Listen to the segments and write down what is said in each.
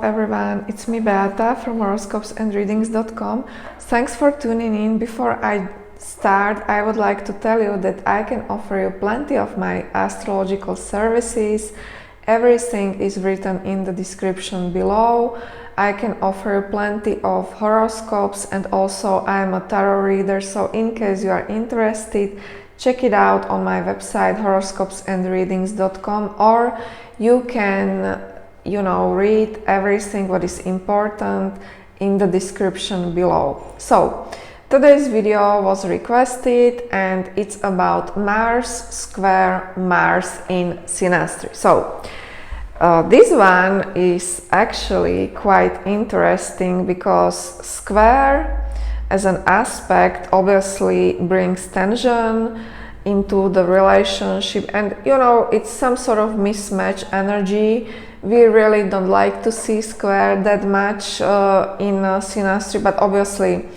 everyone, it's me Beata from Horoscopes&Readings.com. Thanks for tuning in. Before I start, I would like to tell you that I can offer you plenty of my astrological services. Everything is written in the description below. I can offer you plenty of horoscopes, and also I am a tarot reader, so in case you are interested, check it out on my website horoscopesandreadings.com, or you can read everything what is important in the description below. So today's video was requested and it's about Mars square Mars in Synastry. So this one is actually quite interesting because square as an aspect obviously brings tension into the relationship, and it's some sort of mismatch energy. We really don't like to see square that much in Synastry, but obviously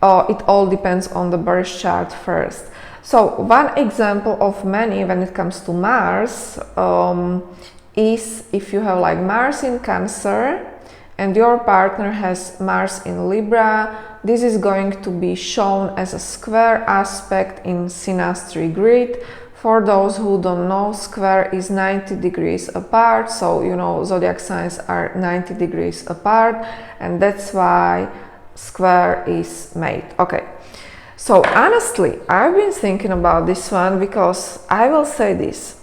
it all depends on the birth chart first. So one example of many when it comes to Mars is if you have like Mars in Cancer and your partner has Mars in Libra. This is going to be shown as a square aspect in Synastry grid. For those who don't know, square is 90 degrees apart, so zodiac signs are 90 degrees apart, and that's why square is made. Okay, so honestly, I've been thinking about this one because I will say this.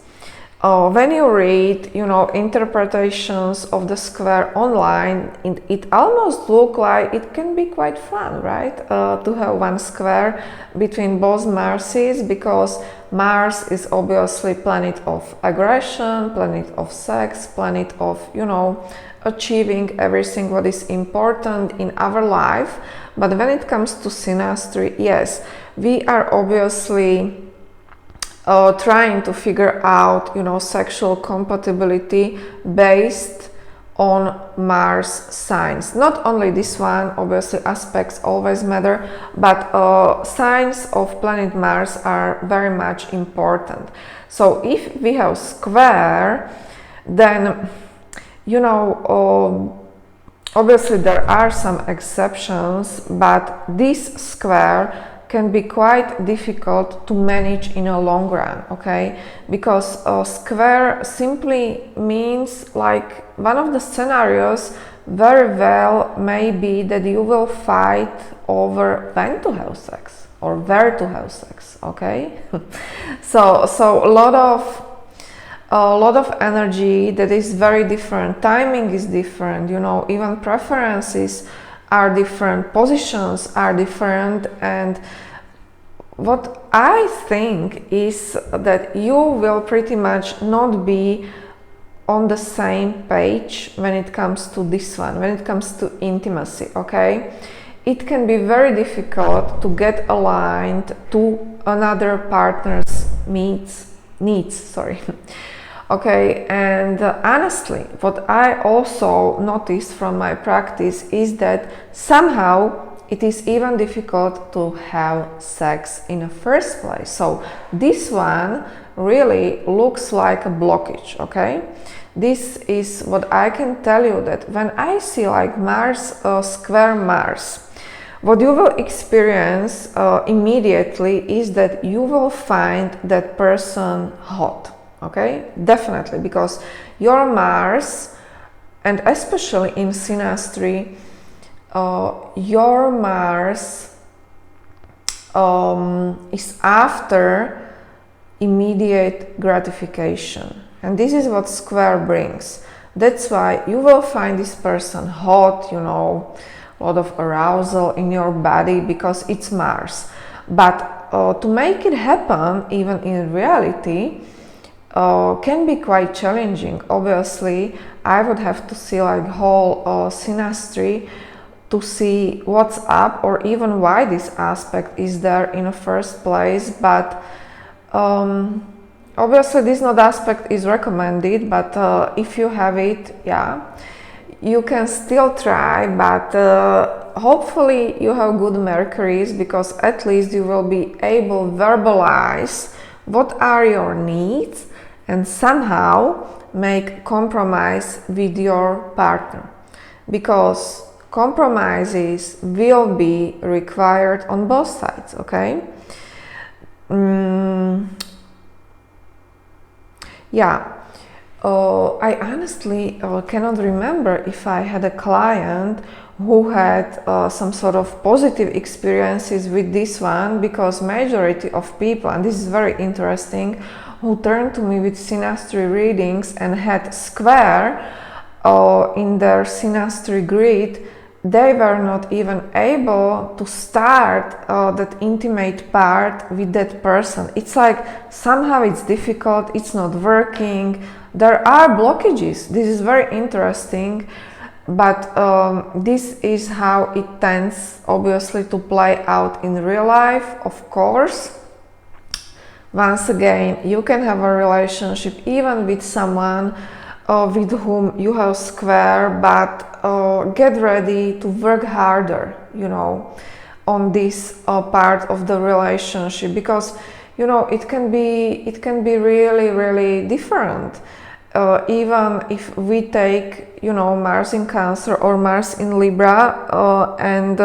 When you read, interpretations of the square online, it almost looks like it can be quite fun, right? To have one square between both Marses, because Mars is obviously planet of aggression, planet of sex, planet of, achieving everything what is important in our life. But when it comes to Synastry, yes, we are obviously trying to figure out, sexual compatibility based on Mars signs. Not only this one, obviously aspects always matter, but signs of planet Mars are very much important. So if we have square, then, obviously there are some exceptions, but this square can be quite difficult to manage in a long run, okay? Because square simply means, like, one of the scenarios very well may be that you will fight over when to have sex or where to have sex, okay? so a lot of energy that is very different. Timing is different, even preferences are different, positions are different, and what I think is that you will pretty much not be on the same page when it comes to this one, when it comes to intimacy, okay? It can be very difficult to get aligned to another partner's needs, okay? And honestly, what I also noticed from my practice is that somehow it is even difficult to have sex in the first place. So this one really looks like a blockage, okay? This is what I can tell you, that when I see like Mars square Mars, what you will experience immediately is that you will find that person hot, okay? Definitely, because your Mars, and especially in Synastry, your Mars is after immediate gratification, and this is what square brings. That's why you will find this person hot, a lot of arousal in your body because it's Mars. But to make it happen even in reality can be quite challenging. Obviously, I would have to see like whole Synastry to see what's up, or even why this aspect is there in the first place. But obviously this not aspect is recommended, but if you have it, yeah, you can still try, but hopefully you have good Mercuries, because at least you will be able to verbalize what are your needs and somehow make compromise with your partner. because compromises will be required on both sides, okay? Yeah, I honestly cannot remember if I had a client who had some sort of positive experiences with this one, because majority of people, and this is very interesting, who turned to me with Synastry readings and had square in their Synastry grid, they were not even able to start that intimate part with that person. It's like somehow it's difficult, it's not working, there are blockages. This is very interesting, but this is how it tends obviously to play out in real life. Of course, once again, you can have a relationship even with someone with whom you have square, but get ready to work harder, you know, on this part of the relationship, because you know it can be really different. Even if we take, you know, Mars in Cancer or Mars in Libra, and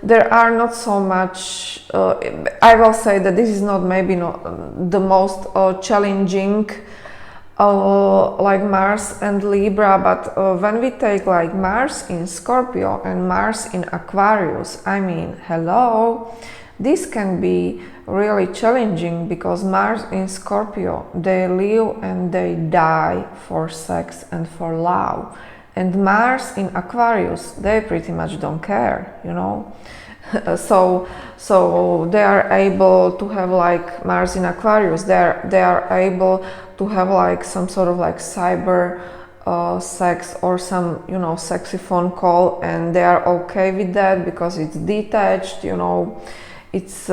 there are not so much, I will say that this is not maybe not the most challenging like Mars and Libra, but when we take like Mars in Scorpio and Mars in Aquarius, I mean, hello, this can be really challenging, because Mars in Scorpio, they live and they die for sex and for love, and Mars in Aquarius, they pretty much don't care, you know. So they are able to have like Mars in Aquarius, they are able to have like some sort of like cyber sex or some, you know, sexy phone call, and they are okay with that because it's detached, you know, it's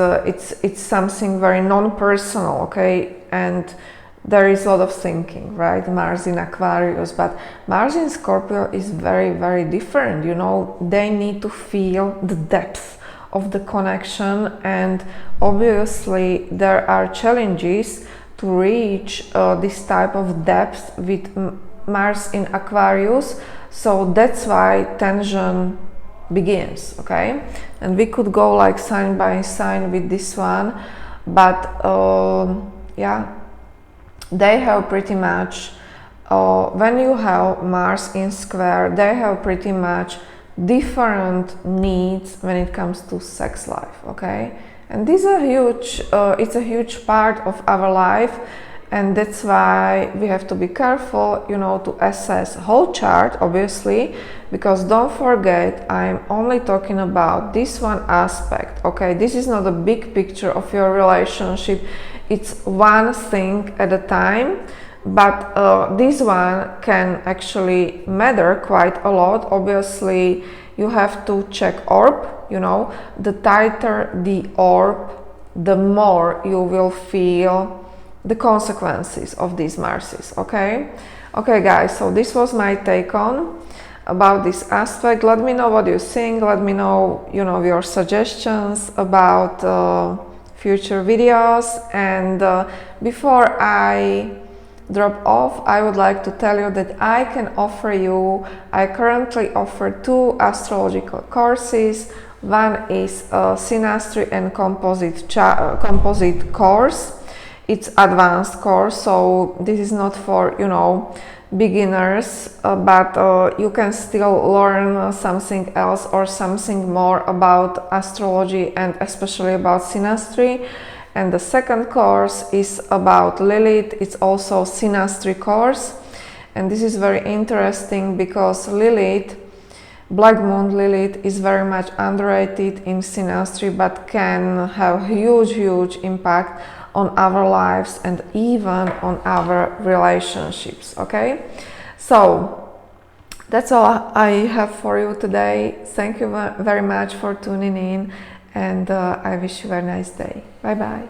something very non-personal, okay, and there is a lot of thinking, right? Mars in Aquarius, but Mars in Scorpio is very different, you know. They need to feel the depth of the connection, and obviously there are challenges to reach this type of depth with Mars in Aquarius, so that's why tension begins, okay? And we could go like sign by sign with this one, but yeah, they have pretty much, when you have Mars in square, they have pretty much different needs when it comes to sex life, okay? And this is a huge, it's a huge part of our life, and that's why we have to be careful, you know, to assess whole chart, obviously, because don't forget, I'm only talking about this one aspect, okay? This is not a big picture of your relationship, it's one thing at a time, but this one can actually matter quite a lot. Obviously, you have to check orb, you know, the tighter the orb, the more you will feel the consequences of these Marses, okay? Okay guys, so this was my take on about this aspect. Let me know what you think, let me know, you know, your suggestions about future videos, and before I drop off, I would like to tell you that I currently offer 2 astrological courses. One is a Synastry and composite course. It's advanced course, so this is not for, you know, beginners, but you can still learn something else or something more about astrology and especially about Synastry. And the second course is about Lilith. It's also Synastry course, and this is very interesting because Lilith, Black Moon Lilith, is very much underrated in Synastry, but can have huge impact on our lives and even on our relationships, okay? So that's all I have for you today. Thank you very much for tuning in, and I wish you a very nice day. Bye bye.